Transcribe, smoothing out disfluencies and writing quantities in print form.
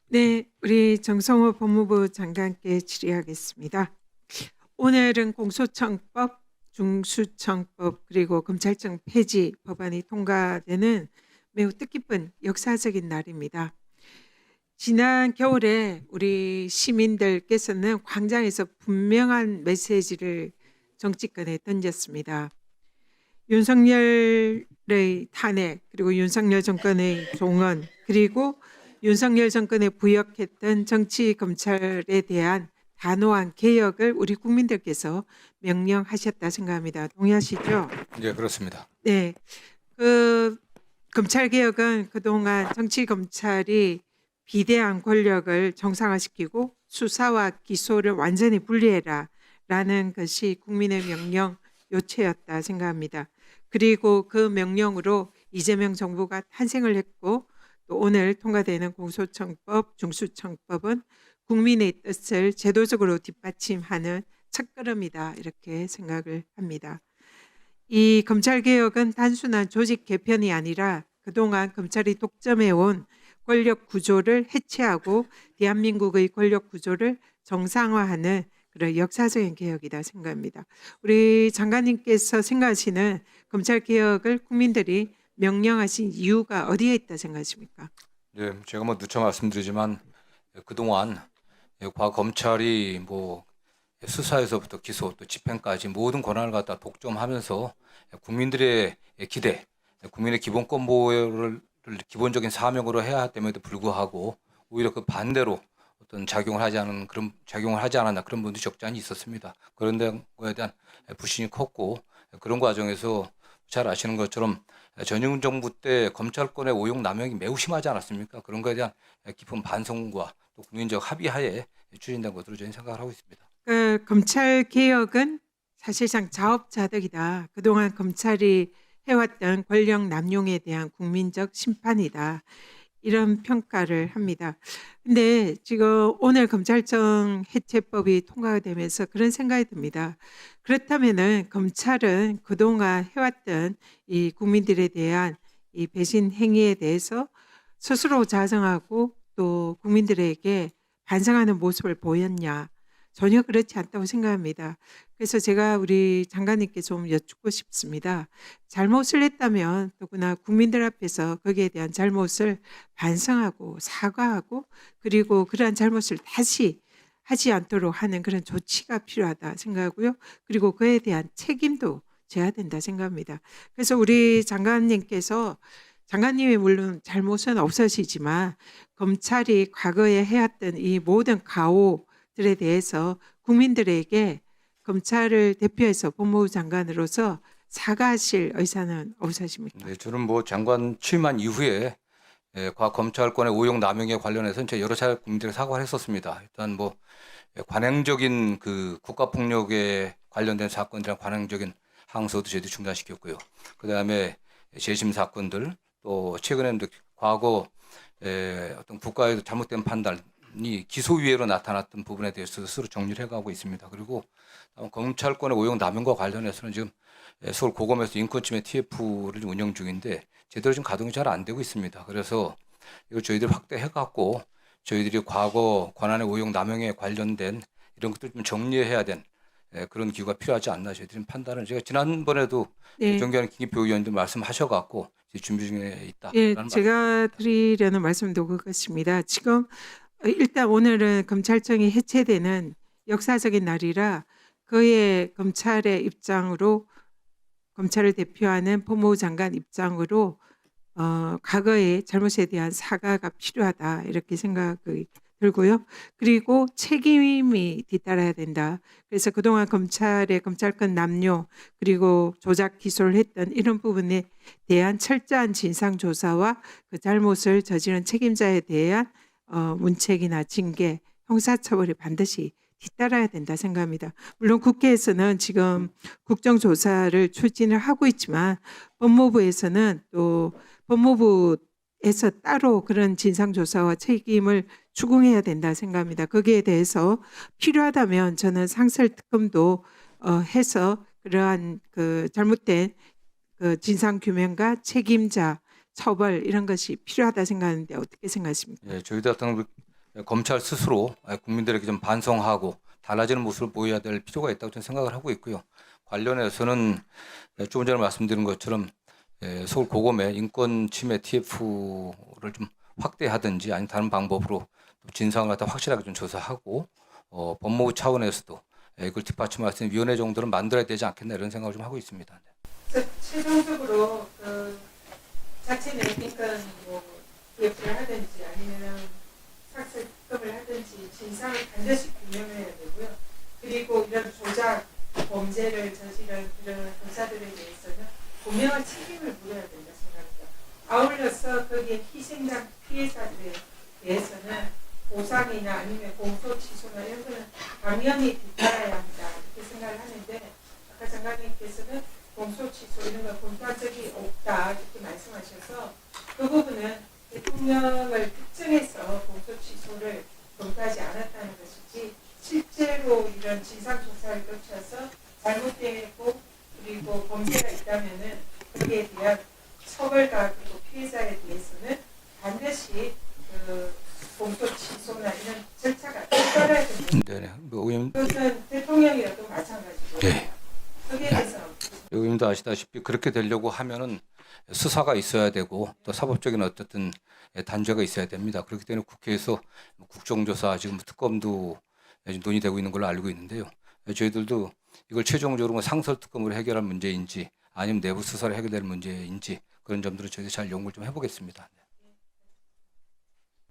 네, 우리 정성호 법무부 장관께 질의하겠습니다. 오늘은 공소청법, 중수청법 그리고 검찰청 폐지 법안이 통과되는 매우 뜻깊은 역사적인 날입니다. 지난 겨울에 우리 시민들께서는 광장에서 분명한 메시지를 정치권에 던졌습니다. 윤석열의 탄핵, 그리고 윤석열 정권의 종언, 그리고 윤석열 정권에 부역했던 정치 검찰에 대한 단호한 개혁을 우리 국민들께서 명령하셨다 생각합니다. 동의하시죠? 네, 그렇습니다. 네. 그 검찰 개혁은 그동안 정치 검찰이 비대한 권력을 정상화시키고 수사와 기소를 완전히 분리해라라는 것이 국민의 명령 요체였다 생각합니다. 그리고 그 명령으로 이재명 정부가 탄생을 했고, 또 오늘 통과되는 공소청법, 중수청법은 국민의 뜻을 제도적으로 뒷받침하는 첫걸음이다, 이렇게 생각을 합니다. 이 검찰개혁은 단순한 조직 개편이 아니라 그동안 검찰이 독점해온 권력 구조를 해체하고 대한민국의 권력 구조를 정상화하는 그런 역사적인 개혁이다 생각합니다. 우리 장관님께서 생각하시는 검찰개혁을 국민들이 명령하신 이유가 어디에 있다 생각하십니까? 네, 제가 뭐 누차 말씀드리지만 그동안 과거 검찰이 뭐 수사에서부터 기소 또 집행까지 모든 권한을 갖다 독점하면서 국민들의 기대, 국민의 기본권 보호를 기본적인 사명으로 해야 됨에도 불구하고 오히려 그 반대로 어떤 작용을 하지 않았나 그런 분들이 적지 않이 있었습니다. 그런데 그에 대한 불신이 컸고, 그런 과정에서 잘 아시는 것처럼 전임 정부 때 검찰권의 오용 남용이 매우 심하지 않았습니까? 그런 것에 대한 깊은 반성과 또 국민적 합의하에 추진된 것으로 저는 생각을 하고 있습니다. 검찰 개혁은 사실상 자업자득이다. 그동안 검찰이 해왔던 권력 남용에 대한 국민적 심판이다. 이런 평가를 합니다. 근데 지금 오늘 검찰청 해체법이 통과가 되면서 그런 생각이 듭니다. 그렇다면은 검찰은 그동안 해왔던 이 국민들에 대한 이 배신 행위에 대해서 스스로 자성하고 또 국민들에게 반성하는 모습을 보였냐? 전혀 그렇지 않다고 생각합니다. 그래서 제가 우리 장관님께 좀 여쭙고 싶습니다. 잘못을 했다면 더구나 국민들 앞에서 거기에 대한 잘못을 반성하고 사과하고, 그리고 그러한 잘못을 다시 하지 않도록 하는 그런 조치가 필요하다 생각하고요. 그리고 그에 대한 책임도 져야 된다 생각합니다. 그래서 우리 장관님이 물론 잘못은 없으시지만 검찰이 과거에 해왔던 이 모든 가오들에 대해서 국민들에게 검찰을 대표해서 법무부 장관으로서 사과하실 의사는 없으십니까? 네, 저는 뭐 장관 취임한 이후에 과거 검찰권의 오용 남용에 관련해서는 제가 여러 차례 국민들에게 사과를 했었습니다. 일단 뭐 관행적인 그 국가폭력에 관련된 사건들이랑 관행적인 항소도 저희들이 중단시켰고요. 그 다음에 재심 사건들, 또 최근에는 과거 어떤 국가의 잘못된 판단이 기소유예로 나타났던 부분에 대해서 스스로 정리를 해가고 있습니다. 그리고 검찰권의 오용 남용과 관련해서는 지금 서울 고검에서 인권침해 TF를 운영 중인데 제대로 지금 가동이 잘 안 되고 있습니다. 그래서 이거 저희들이 확대해갖고 저희들이 과거 권한의 오용 남용에 관련된 이런 것들 좀 정리해야 된 그런 기구가 필요하지 않나 저희들은 판단을, 제가 지난번에도 네. 존경하는 김기표 의원님 말씀하셔갖고 준비 중에 있다. 예, 제가 드리려는 말씀도 그것입니다. 지금 일단 오늘은 검찰청이 해체되는 역사적인 날이라 그의 검찰의 입장으로, 검찰을 대표하는 법무부 장관 입장으로 과거의 잘못에 대한 사과가 필요하다, 이렇게 생각이 들고요. 그리고 책임이 뒤따라야 된다. 그래서 그동안 검찰의 검찰권 남용 그리고 조작 기소를 했던 이런 부분에 대한 철저한 진상조사와 그 잘못을 저지른 책임자에 대한 문책이나 징계, 형사처벌이 반드시 뒤따라야 된다 생각합니다. 물론 국회에서는 지금 국정조사를 추진을 하고 있지만 법무부에서는 또 법무부에서 따로 그런 진상조사와 책임을 추궁해야 된다 생각합니다. 거기에 대해서 필요하다면 저는 상설특검도 해서 그러한 그 잘못된 그 진상규명과 책임자 처벌 이런 것이 필요하다 생각하는데 어떻게 생각하십니까? 예, 저희들 같은 검찰 스스로 국민들에게 좀 반성하고 달라지는 모습을 보여야 될 필요가 있다고 저는 생각을 하고 있고요. 관련해서는 조금 전에 말씀드린 것처럼 서울 고검의 인권 침해 TF를 좀 확대하든지 아니면 다른 방법으로 진상을 갖다 확실하게 좀 조사하고 법무부 차원에서도 이걸 뒷받침할 수 있는 위원회 정도는 만들어야 되지 않겠나 이런 생각을 좀 하고 있습니다. 최종적으로 그 자체 내니까 뭐 기업을 하든지 아니면 학습급을 하든지 진상을 반드시 규명해야 되고요. 그리고 이런 조작 범죄를 저지른 그런 검사들에 대해서는 분명한 책임을 물어야 된다 생각합니다. 아울러서 거기에 희생자 피해자들에 대해서는 보상이나 아니면 공소 취소나 이런 거는 당연히 뒤따라야 한다 이렇게 생각을 하는데 아까 장관님께서는 공소 취소 이런 걸 검토한 적이 없다 이렇게 말씀하셔서 그 부분은 대통령을 특정해서 공소 취소를 검토하지 않았다는 것이지 실제로 이런 진상조사를 거쳐서 잘못되고 그리고 범죄가 있다면은 거기에 대한 처벌과 그리고 피해자에 대해서는 반드시 그 공소 취소나 이런 절차가 따라야 됩니다. 네네. 의원님, 그것은 대통령이라도 마찬가지고 네. 거기에 대해서는 의원님도 아시다시피 그렇게 되려고 하면은 수사가 있어야 되고 또 사법적인 어쨌든 단죄가 있어야 됩니다. 그렇기 때문에 국회에서 국정조사 지금 특검도 지금 논의되고 있는 걸로 알고 있는데요. 저희들도 이걸 최종적으로 상설특검으로 해결할 문제인지 아니면 내부 수사로 해결될 문제인지 그런 점들을 저희가 잘 연구를 좀 해보겠습니다.